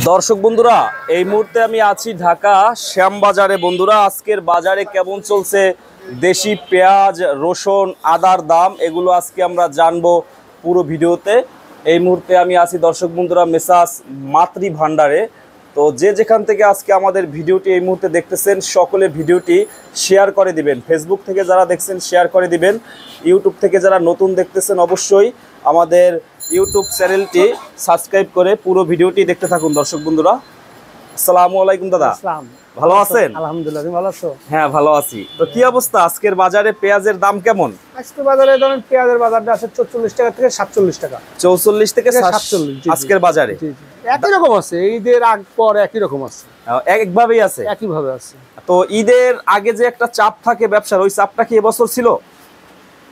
দর্শক বন্ধুরা, এই মুহূর্তে আমি আছি ঢাকা শ্যামবাজারে। বন্ধুরা, আজকের বাজারে কেমন চলছে দেশি পেঁয়াজ, রসুন, আদার দাম, এগুলো আজকে আমরা জানবো পুরো ভিডিওতে। এই মুহূর্তে আমি আছি দর্শক বন্ধুরা মেসাস মাতৃ ভান্ডারে। তো যে যেখান থেকে আজকে আমাদের ভিডিওটি এই মুহূর্তে দেখতেছেন, সকলে ভিডিওটি শেয়ার করে দিবেন। ফেসবুক থেকে যারা দেখছেন শেয়ার করে দিবেন। ইউটিউব থেকে যারা নতুন দেখতেছেন অবশ্যই আমাদের ইউটিউব চ্যানেলটি সাবস্ক্রাইব করে পুরো ভিডিওটি দেখতে থাকুন। দর্শক বন্ধুরা, আসসালামু আলাইকুম দাদা, ভালো আছেন? আলহামদুলিল্লাহ, তুমি ভালো আছো? হ্যাঁ, ভালো আছি। তো কি অবস্থা আজকের বাজারে পেঁয়াজের দাম কেমন? আজকের বাজারে ধরেন পেঁয়াজের বাজারটা আছে 44 টাকা থেকে 47 টাকা। 44 থেকে 47 আজকের বাজারে একই রকম আছে, ঈদের আগ পর একই রকম আছে, একভাবেই আছে, একইভাবে আছে। তো ঈদের আগে যে একটা চাপ থাকে ব্যবসার, ওই চাপটা কি এবছর ছিল?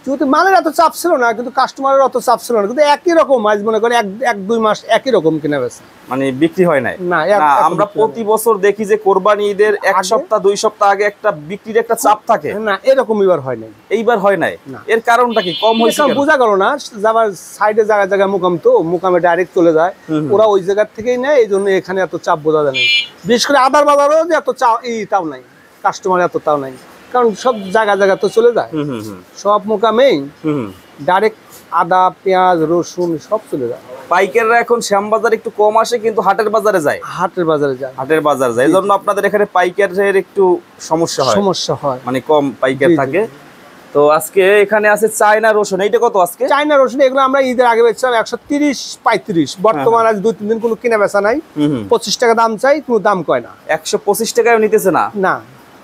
যেহেতু মালের এত চাপ ছিল না, কিন্তু কাস্টমারের অত চাপ ছিল না, কিন্তু একই রকম আজ মনে করেন এক দুই মাস একই রকম কিনা বেচা, মানে বিক্রি হয় নাই না। আমরা প্রতি বছর দেখি যে কোরবানি ঈদের এক সপ্তাহ দুই সপ্তাহ আগে একটা বিক্রির একটা চাপ থাকে, না এরকম এবার হয় নাই। এইবার হয় নাই, এর কারণটা কি? কম হয়েছে, বোঝা গেল না। যাবার সাইডে জায়গায় জায়গায় মুকাম, তো মুকামে ডাইরেক্ট চলে যায়, ওরা ওই জায়গার থেকেই নেয়, এই জন্য এখানে এত চাপ বোঝা যায় না। বিশেষ করে আদার বাজারও যে এত চাপ তাও নাই, কাস্টমার এত তাও নাই, কারণ সব জায়গা জায়গা তো চলে যায়, সব মোকামেই ডাইরেক্ট আদা, পেঁয়াজ, রসুন সব চলে যায়। পাইকাররা এখন শ্যামবাজারে একটু কম আসে, কিন্তু হাটের বাজারে যায়, হাটের বাজারে যায়, এই জন্য আপনাদের এখানে পাইকারের একটু সমস্যা হয়, মানে কম পাইকার থাকে। তো আজকে এখানে আছে চায়না রসুন, এইটা কত আজকে? চায়না রসুন এগুলো আমরা ঈদের আগে বেচছিলাম 130-35, বর্তমান আজ 2-3 দিন কোনো কিনা বেচা নাই, 25 টাকা দাম চাই, কোনো দাম কয় না। 125 টাকায় নিতেছে না? না।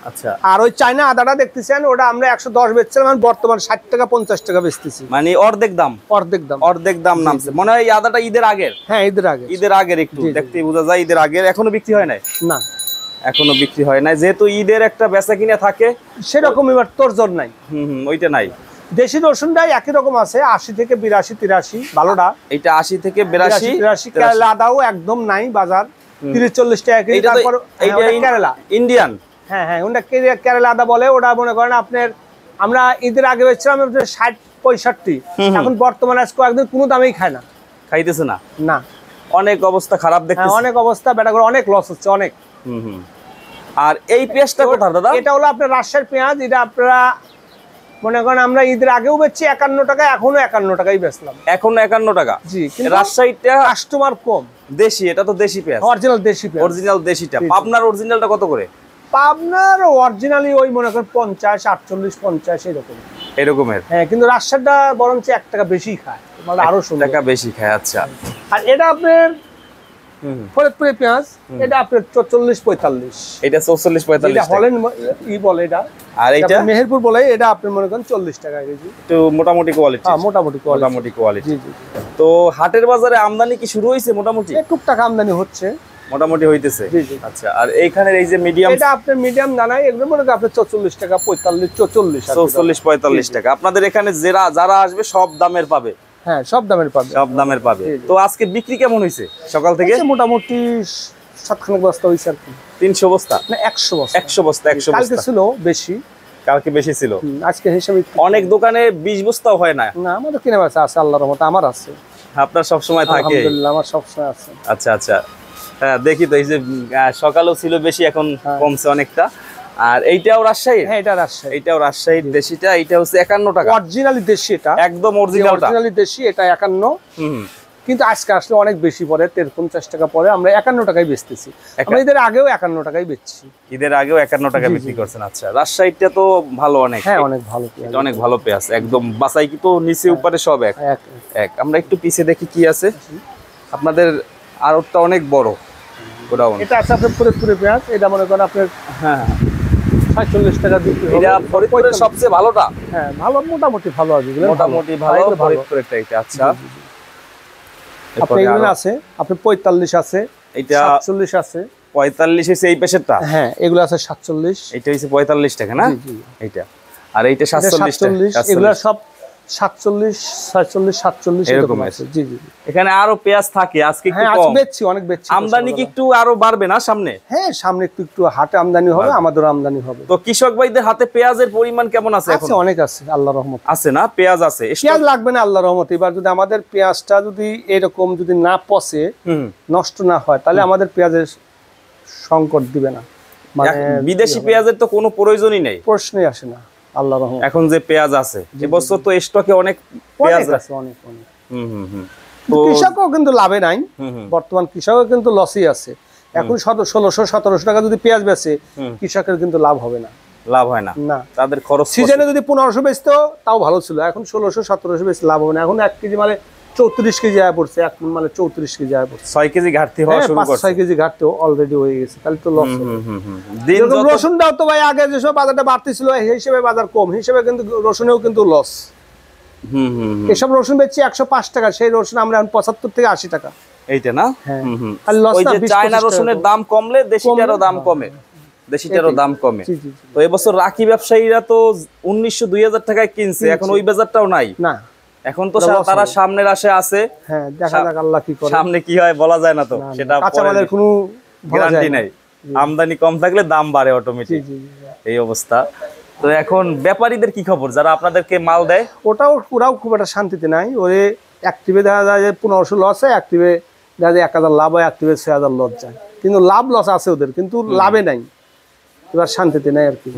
আচ্ছা, আর ওই চায়না আদাটা দেখতেছেন, ওটা আমরা 110 বেচছিলাম, বর্তমান 60 টাকা 50 টাকা বেচতেছি, মানে অর্ধেক দাম নামছে মনে হয়। এই আদাটা ঈদের আগের? হ্যাঁ, ঈদের আগের একটু দেখতেই বোঝা যায় ঈদের আগের। এখনো বিক্রি হয় নাই? না, এখনো বিক্রি হয় নাই, যেহেতু ঈদের একটা বেচা কিনা থাকে সেরকম এবার তোরজোর নাই। ওইটা নাই। দেশি রসুনটাই একই রকম আছে, 80 থেকে 82-83 ভালোটা। এটা 80 থেকে 82-83। কেরালা আদাও একদম নাই, বাজার 30-40 টাকা কেজি। তারপর কেরালা ইন্ডিয়ান, হ্যাঁ, ওটা কেরালা আদা বলে। ওটা মনে করেন আপনার, আমরা ঈদের আগে বেচছিলাম 60-65, এখন বর্তমানে আজ কয়েকদিন কোনো দামেই খায় না, খাইতেছে না। না, অনেক অবস্থা খারাপ দেখতেছি, অনেক অবস্থা বেটা করে, অনেক লস হচ্ছে, অনেক। আর এই পেঁয়াজটা কোথায় দাদা? এটা হলো আপনার রাজশাহীর পেঁয়াজ। এটা আপনারা মনে করেন আমরা ঈদের আগেও বেচছি 51 টাকা, এখনো 51 টাকাই বেচলাম, এখনো 51 টাকা। জি, রাজশাহীটা কাস্টমার কম। দেশি, এটা তো দেশি পেঁয়াজ, অরিজিনাল দেশি পেঁয়াজ, অরিজিনাল দেশিটা। পাবনার অরিজিনালটা কত করে? পাবনার অরিজিনালি ওই মনে করেন 50, 48, 50 এরকমের। হ্যাঁ, কিন্তু রাজশাহীটা বরঞ্চ 1 টাকা বেশি খায়, মানে আরো 1 টাকা বেশি খায়। আচ্ছা, আর এটা আপনার ফরিদপুরের পেঁয়াজ, এটা আপনার 44-45, এটা 44-45, এটা হলেন বলে এটা। আর এটা মেহেরপুর বলে, এটা আপনি মনে করেন 40 টাকা কেজি, একটু মোটামুটি কোয়ালিটি। হ্যাঁ, মোটামুটি কোয়ালিটি। জি। তো হাটের বাজারে আমদানি কি শুরু হয়েছে? মোটামুটি টুকটাক আমদানি হচ্ছে, মোটামুটি হইতেছে। জি। আচ্ছা, আর এইখানে এই যে মিডিয়াম, এটা আপনার মিডিয়াম দানা, এগুলো মনে করেন আপনার 44 টাকা, 44-45 টাকা। আপনাদের এখানে যারা আসবে সব দামের পাবে? হ্যাঁ, সব দামের পাবে। তো আজকে বিক্রি কেমন হয়েছে সকাল থেকে? মোটামুটি 7 বস্তা হয়েছে আর কি। 300 বস্তা না, 100 বস্তা। কালকে ছিল বেশি, কালকে বেশি ছিল, আজকে হিসাবে অনেক দোকানে 20 বস্তাও হয় না। না, আমাদের কিনে বেচা আছে আল্লাহর রহমতে, আমার আছে। আপনার সব সময় থাকে? আলহামদুলিল্লাহ, আমার সব সময় আছে। আচ্ছা, হ্যাঁ, দেখি তো এই যে সকালেও ছিল বেশি, এখন কমছে অনেকটা। আর এইটাও রাজশাহী? হ্যাঁ, এইটাও রাজশাহীর দেশিটা। এইটা হচ্ছে 51 টাকা, অরিজিনালি দেশি, এটা একদম অরিজিনালি দেশি, এটা 51। কিন্তু আজকে আসলে অনেক বেশি পরে, 50 টাকা পরে আমরা 51 টাকায় বেচতেছি। আমরা ঈদের আগেও 51 টাকায় বেচছি, ঈদের আগেও 51 টাকা বিক্রি করছেন। আচ্ছা, রাজশাহীটা তো ভালো, অনেক। হ্যাঁ, অনেক ভালো, অনেক ভালো পেঁয়াজ, একদম বাছাই কি তো নিচে উপরে সব এক। আমরা একটু পিছে দেখি কি আছে। আপনাদের আড়তটা অনেক বড় গোডাউন। এটা আছে আপনার ফরিদপুরের পেঁয়াজ, এটা মনে করেন আপনার 46 টাকা বিক্রি হবে। এটা ফরিদপুরের সবচেয়ে ভালোটা? হ্যাঁ, ভালো, মোটামুটি ভালো আছে, মোটামুটি ভালো ফরিদপুরেরটা। এটা আচ্ছা, আপনি এগুলো আছে, আপনি 45 আছে, এটা 47 আছে। 45 হইছে এই পেশেরটা? হ্যাঁ, এগুলো আছে 47। এটা হইছে 45 টাকা না? এইটা। আর এইটা 47 টাকা। এগুলো সব 47, 46, 47 এরকম এরকম আছে। জি জি। এখানে আরো পেঁয়াজ থাকে, আজকে একটু হ্যাঁ, কম। আজকে বেচছি, অনেক বেচছি। আমদানি কি একটু আরো বাড়বে না সামনে? হ্যাঁ, সামনে একটু একটু হাটে আমদানি হবে, আমাদের আমদানি হবে। তো কৃষক ভাইদের হাতে পেঁয়াজের পরিমাণ কেমন আছে এখন? আছে, অনেক আছে, আল্লাহর রহমত আছে না, পেঁয়াজ আছে। পেঁয়াজ লাগবে না আল্লাহর রহমত। এবার যদি আমাদের পেঁয়াজটা যদি এরকম যদি না পচে, নষ্ট না হয়, তাহলে আমাদের পেঁয়াজের সংকট দিবে না। মানে বিদেশি পেঁয়াজের তো কোনো প্রয়োজনই নেই, প্রশ্নই আসে না আল্লাহর রহমত। এখন যে পেঁয়াজ আছে এবছর তো স্টকে অনেক পেঁয়াজ অনেক আছে। আছে, অনেক অনেক। তো কৃষকও কিন্তু লাভে নাই, বর্তমান কৃষকও কিন্তু লসই আছে। এখন 1600-1700 টাকা যদি পেঁয়াজ বেচে, কৃষকের কিন্তু লাভ হবে না, লাভ হয় না, না। তাদের খরচ। সিজনে যদি 1500 বেচতো তাও ভালো ছিল, এখন 1600-1700 বেচে লাভ হবে না। এখন 1 কেজি মালে 34 কেজি আয় পড়ছে, 1 মণ মালে 34 কেজি আয় পড়ছে। 6 কেজি ঘাটতি হওয়া শুরু করছে। 5-6 কেজি ঘাটতি অলরেডি হয়ে গেছে, তাহলে তো লস হবে। দিন যেরকম যত রসুনটাও তো ভাই আগে যেসব বাজারটা বাড়তি ছিল এই হিসেবে বাজার কম, হিসেবে কিন্তু রসুনেও কিন্তু লস। এসব রসুন বেচছি 105 টাকা, সেই রসুন আমরা এখন 75 থেকে 80 টাকা। এইটা না, হ্যাঁ। আর লস ওই না, যে 20-25 চায়না টাকা রসুনের কম। দাম কমলে দেশিটারও দাম কমে, দেশিটারও দাম কমে। জি, জি, জি। তো এবছর রাখি ব্যবসায়ীরা তো 1900-2000 টাকায় কিনছে, এখন ওই বাজারটাও নাই। না, এখন তো তারা সামনের আশে আছে। হ্যাঁ, দেখা যাক আল্লাহ কি করে। সামনে কি হয় বলা যায় না, তো সেটা কাঁচামালের কোনো গ্যারান্টি নাই। আমদানি কম থাকলে দাম বাড়ে অটোমেটিক, এই অবস্থা। তো এখন ব্যাপারীদের কি খবর, যারা আপনাদেরকে মাল দেয়? ওরাও খুব একটা শান্তিতে নাই। ওরে অ্যাক্টিভে দেখা যায় যে 1500 লস হয়, অ্যাক্টিভে দেখা যায় 1000 লাভ হয়, অ্যাক্টিভে 6000 লস যায়। কিন্তু লাভ লস আছে ওদের, কিন্তু লাভে নাই, এবার শান্তিতে নাই আর কি।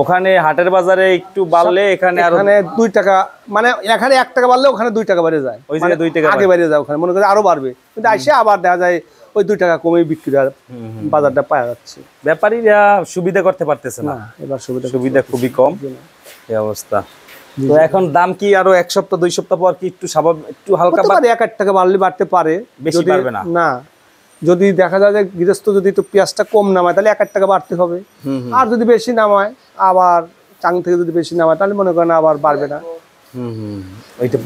ওখানে হাটের বাজারে একটু বাড়লে এখানে 2 টাকা, মানে এখানে 1 টাকা বাড়লে ওখানে 2 টাকা বেড়ে যায়, ওই জায়গায় 2 টাকা আগে বেড়ে যায়, ওখানে মনে করে আরো বাড়বে, কিন্তু আইসে আবার দেখা যায় ওই 2 টাকা কমে বিক্রি হয়, বাজারটা পাওয়া যাচ্ছে। ব্যাপারীরা সুবিধা করতে পারতেছে না, এবার সুবিধা খুবই কম, এই অবস্থা। তো এখন দাম কি আরো 1 সপ্তাহ 2 সপ্তাহ পর কি একটু স্বাভাবিক, একটু হালকা 1 টাকা বাড়লে বাড়তে পারে, বেশি বাড়বে না। না, যদি দেখা যায় যে গৃহস্থ যদি একটু পেঁয়াজটা কম নামায় তাহলে 1 টাকা বাড়তে হবে, আর যদি বেশি নামায়, আবার চাং থেকে যদি বেশি নামায় তাহলে মনে করেন আবার বাড়বে না।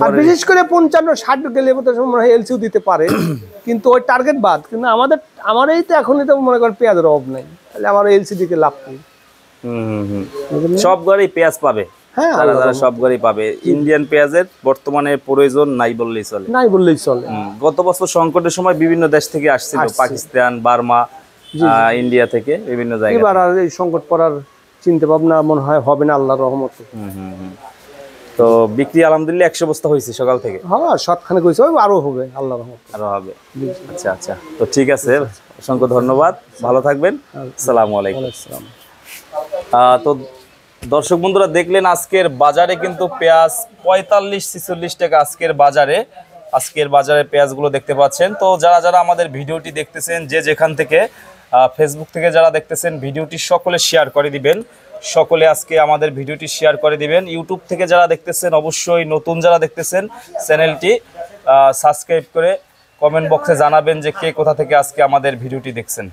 আর বিশেষ করে 55-60 গেলে মনে হয় এলসিও দিতে পারে, কিন্তু ওই টার্গেট বাদ। কিন্তু আমার এই তো এখন তো মনে করেন পেঁয়াজের অভাব নাই, তাহলে আমার এলসি দিকে লাভ নেই। সব ঘরেই পেঁয়াজ পাবে, হ্যাঁ, তারা সব ঘরেই পাবে। ইন্ডিয়ান পেঁয়াজের বর্তমানে প্রয়োজন নাই বললেই চলে। গত বছর সংকটের সময় বিভিন্ন দেশ থেকে আসছিল, পাকিস্তান, বার্মা, ইন্ডিয়া থেকে বিভিন্ন জায়গায়। এবার আর এই সংকট পড়ার চিন্তা ভাবনা মনে হয় হবে না আল্লাহর রহমতে। তো বিক্রি আলহামদুলিল্লাহ 100 বস্তা হয়েছে সকাল থেকে। হ্যাঁ, শতখানেক হয়েছে, আরো হবে আল্লাহর রহমতে, আরো হবে। আচ্ছা আচ্ছা, তো ঠিক আছে, অসংখ্য ধন্যবাদ, ভালো থাকবেন, আসসালামু আলাইকুম। তো দর্শক বন্ধুরা দেখলেন আজকের বাজারে কিন্তু পেঁয়াজ 45-46 টাকা আজকের বাজারে পেঁয়াজগুলো দেখতে পাচ্ছেন। তো যারা আমাদের ভিডিওটি দেখতেছেন, যে যেখান থেকে ফেসবুক থেকে যারা দেখতেছেন, ভিডিওটি সকলে শেয়ার করে দিবেন, সকলে আজকে আমাদের ভিডিওটি শেয়ার করে দিবেন। ইউটিউব থেকে যারা দেখতেছেন, অবশ্যই নতুন যারা দেখতেছেন চ্যানেলটি সাবস্ক্রাইব করে কমেন্ট বক্সে জানাবেন যে কে কোথা থেকে আজকে আমাদের ভিডিওটি দেখছেন।